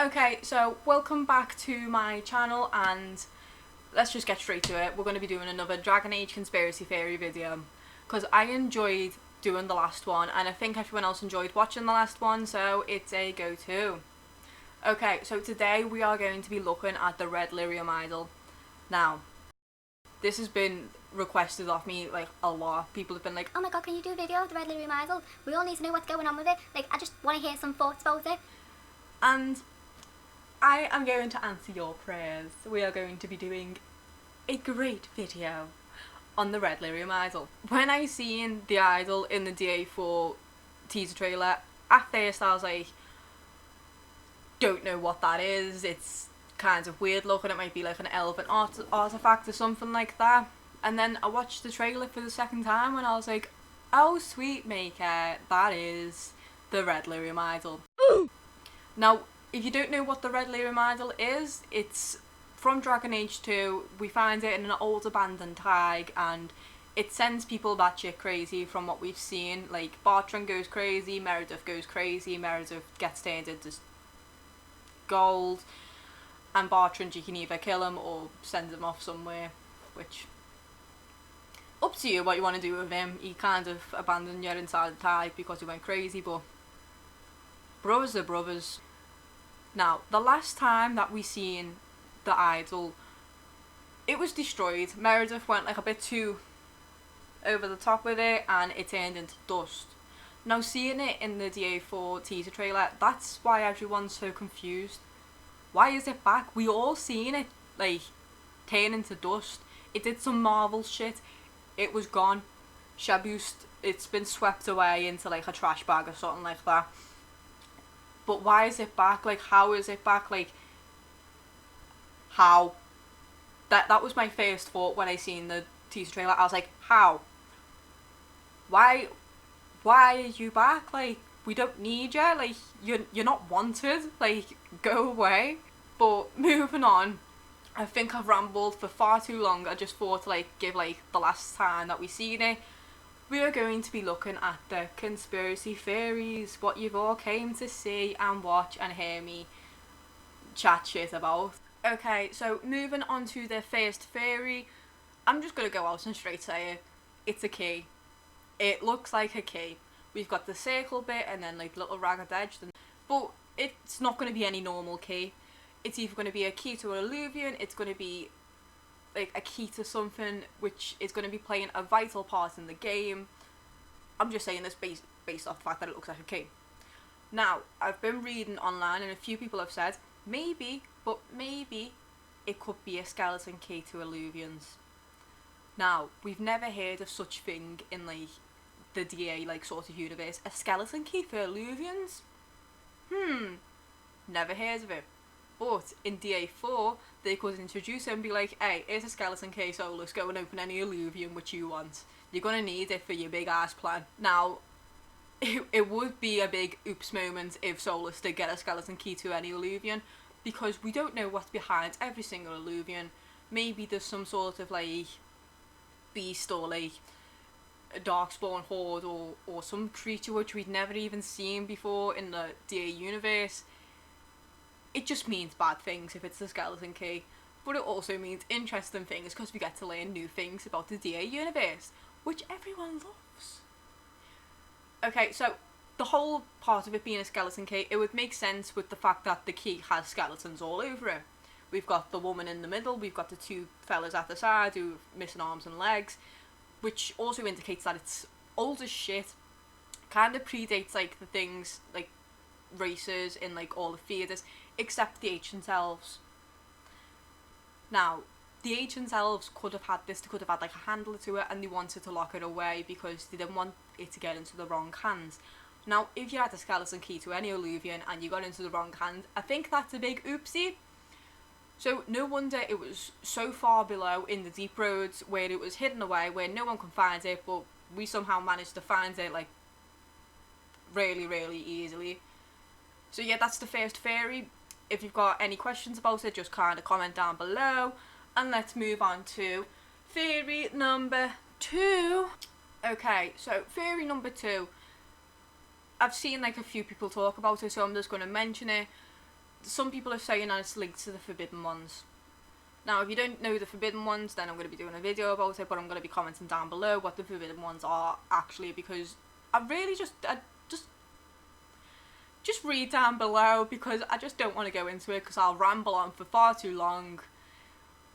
Okay, so welcome back to my channel, and let's just get straight to it. We're going to be doing another Dragon Age conspiracy theory video because I enjoyed doing the last one and I think everyone else enjoyed watching the last one, so it's a go-to. Okay, so today we are going to be looking at the red lyrium idol. Now, this has been requested of me like a lot. People have been like, oh my god, can you do a video of the red lyrium idol? We all need to know what's going on with it. Like, I just want to hear some thoughts about it. And I am going to answer your prayers. We are going to be doing a great video on the red lyrium idol. When I seen the idol in the DA4 teaser trailer, at first I was like, don't know what that is. It's kind of weird looking. It might be like an elven artifact or something like that. And then I watched the trailer for the second time and I was like, oh sweet maker, that is the red lyrium idol. Now, if you don't know what the red lyrium idol is, it's from Dragon Age 2. We find it in an old abandoned tag and it sends people batshit crazy from what we've seen. Like, Bartrand goes crazy, Meredith goes crazy, Meredith gets turned into gold, and Bartrand, you can either kill him or send him off somewhere, which, up to you what you want to do with him. He kind of abandoned you inside the tag because he went crazy, but brothers are brothers. Now, the last time that we seen the idol, it was destroyed. Meredith went like a bit too over the top with it and it turned into dust. Now, seeing it in the DA4 teaser trailer, that's why everyone's so confused. Why is it back? We all seen it like turn into dust. It did some Marvel shit. It was gone. Shabused. It's been swept away into like a trash bag or something like that. But why is it back? Like, how is it back? Like, how? That was my first thought when I seen the teaser trailer. I was like, how? Why are you back? Like, we don't need you. Like, you're not wanted. Like, go away. But moving on, I think I've rambled for far too long. I just thought to like give like the last time that we seen it. We are going to be looking at the conspiracy theories, what you've all came to see and watch and hear me chat shit about. Okay, so moving on to the first theory, I'm just going to go out and straight say it. It's a key. It looks like a key. We've got the circle bit and then like little ragged edge, but it's not going to be any normal key. It's either going to be a key to an illuvian, it's going to be like a key to something which is going to be playing a vital part in the game. I'm just saying this based off the fact that it looks like a key. Now, I've been reading online and a few people have said maybe it could be a skeleton key to illuvians. Now, we've never heard of such thing in like the DA like sort of universe. A skeleton key for illuvians? Never heard of it. But in DA4, they could introduce it and be like, hey, here's a skeleton key, so let's go and open any illuvian which you want. You're going to need it for your big ass plan. Now, it would be a big oops moment if Solus did get a skeleton key to any illuvian, because we don't know what's behind every single illuvian. Maybe there's some sort of like beast or like a darkspawn horde or some creature which we'd never even seen before in the DA universe. It just means bad things if it's the skeleton key, but it also means interesting things because we get to learn new things about the DA universe, which everyone loves. Okay, so the whole part of it being a skeleton key, it would make sense with the fact that the key has skeletons all over it. We've got the woman in the middle, we've got the two fellas at the side who are missing arms and legs, which also indicates that it's old as shit, kind of predates like the things like races in like all the theatres, except the ancient elves. Now, the ancient elves could have had this, they could have had like a handle to it and they wanted to lock it away because they didn't want it to get into the wrong hands. Now, if you had a skeleton key to any illuvian and you got into the wrong hand, I think that's a big oopsie. So no wonder it was so far below in the deep roads where it was hidden away, where no one can find it, but we somehow managed to find it like really easily. So yeah, that's the first theory. If you've got any questions about it, just kind of comment down below. And let's move on to theory number 2. Okay, so theory number 2. I've seen like a few people talk about it, so I'm just going to mention it. some people are saying that it's linked to the Forbidden Ones. Now, if you don't know the Forbidden Ones, then I'm going to be doing a video about it, but I'm going to be commenting down below what the Forbidden Ones are actually, because I really just read down below, because I just don't want to go into it, because I'll ramble on for far too long.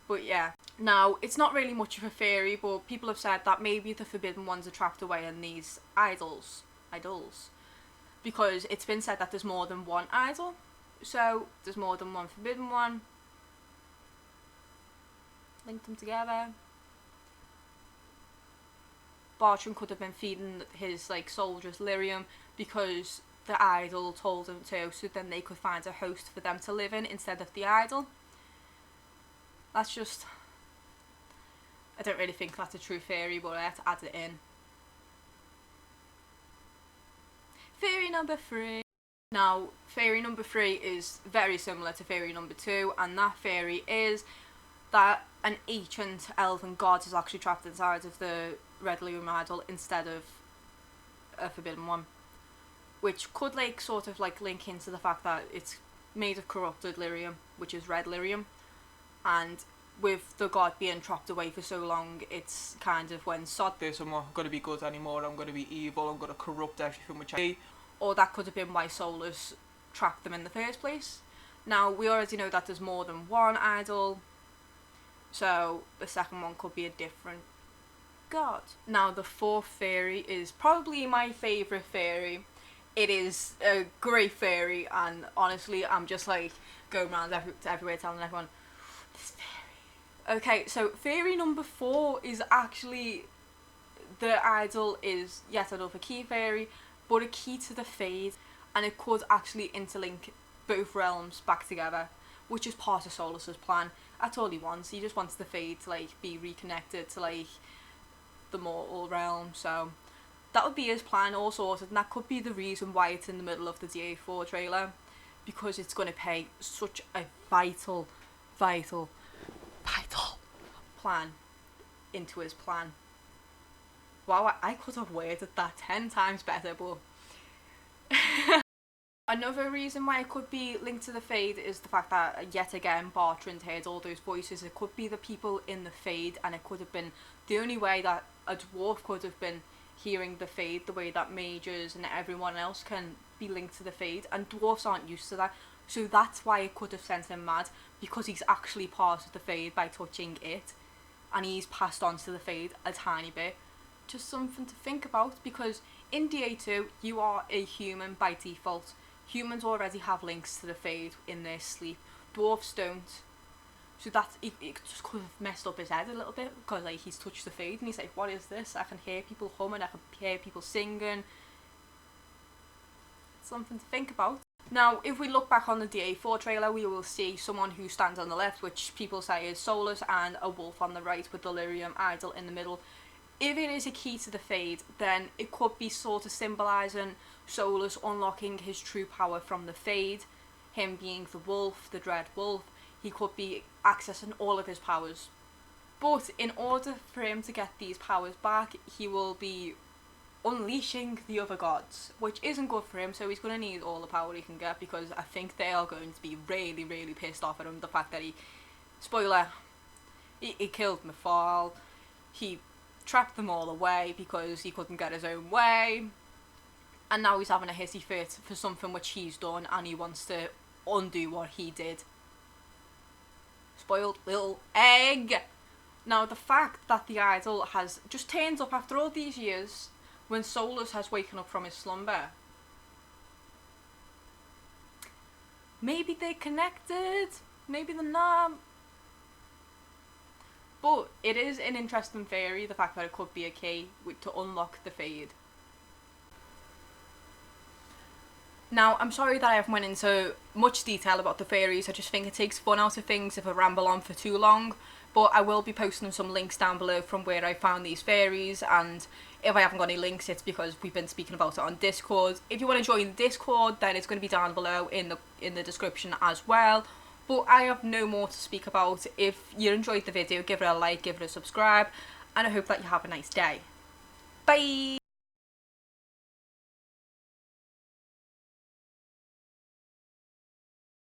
But yeah. Now, it's not really much of a theory, but people have said that maybe the Forbidden Ones are trapped away in these idols. Because it's been said that there's more than one idol. So, there's more than one Forbidden One. Linked them together. Bartram could have been feeding his soldiers lyrium because the idol told him to, so then they could find a host for them to live in instead of the idol. That's just, I don't really think that's a true theory, but I had to add it in. Theory number 3. Now, theory number 3 is very similar to theory number 2, and that theory is that an ancient elven god is actually trapped inside of the red lyrium idol instead of a forbidden one, which could sort of link into the fact that it's made of corrupted lyrium, which is red lyrium, and with the god being trapped away for so long, it's kind of when sod this, I'm not going to be good anymore, I'm going to be evil, I'm going to corrupt everything which I... Or that could have been why Solus trapped them in the first place. Now, we already know that there's more than one idol, so the second one could be a different god. Now, the 4th theory is probably my favourite theory. It is a great theory, and honestly, I'm just going around everywhere telling everyone, this theory. Okay, so theory number 4 is actually the idol is yet another key theory, but a key to the Fade, and it could actually interlink both realms back together, which is part of Solus's plan. That's all he wants. He just wants the Fade to be reconnected to the mortal realm. So that would be his plan, all sorted, and that could be the reason why it's in the middle of the DA4 trailer, because it's going to pay such a vital plan into his plan. Wow, I could have worded that 10 times better, but... Another reason why it could be linked to the Fade is the fact that, yet again, Bartrand heard all those voices. It could be the people in the Fade, and it could have been the only way that a dwarf could have been hearing the Fade, the way that mages and everyone else can be linked to the Fade, and dwarfs aren't used to that. So that's why it could have sent him mad, because he's actually part of the Fade by touching it, and he's passed on to the Fade a tiny bit. Just something to think about, because in DA2 you are a human by default. Humans already have links to the Fade in their sleep. Dwarfs don't. So that it just could have messed up his head a little bit, because he's touched the Fade and he's like, what is this? I can hear people humming, I can hear people singing. Something to think about. Now, if we look back on the DA4 trailer, we will see someone who stands on the left, which people say is Solus, and a wolf on the right with the lyrium idol in the middle. If it is a key to the Fade, then it could be sort of symbolising Solus unlocking his true power from the Fade, him being the wolf, the dread wolf. He could be accessing all of his powers. But in order for him to get these powers back, he will be unleashing the other gods, which isn't good for him, so he's going to need all the power he can get, because I think they are going to be really, really pissed off at him. The fact that spoiler, he killed Mithal, he trapped them all away because he couldn't get his own way, and now he's having a hissy fit for something which he's done, and he wants to undo what he did. Spoiled little egg. Now, the fact that the idol has just turned up after all these years, when Solus has waken up from his slumber, maybe they're connected, maybe they're not. But it is an interesting theory, the fact that it could be a key to unlock the Fade. Now, I'm sorry that I haven't went into much detail about the theories. I just think it takes fun out of things if I ramble on for too long. But I will be posting some links down below from where I found these theories, and if I haven't got any links, it's because we've been speaking about it on Discord. If you want to join Discord, then it's going to be down below in the description as well. But I have no more to speak about. If you enjoyed the video, give it a like, give it a subscribe, and I hope that you have a nice day. Bye!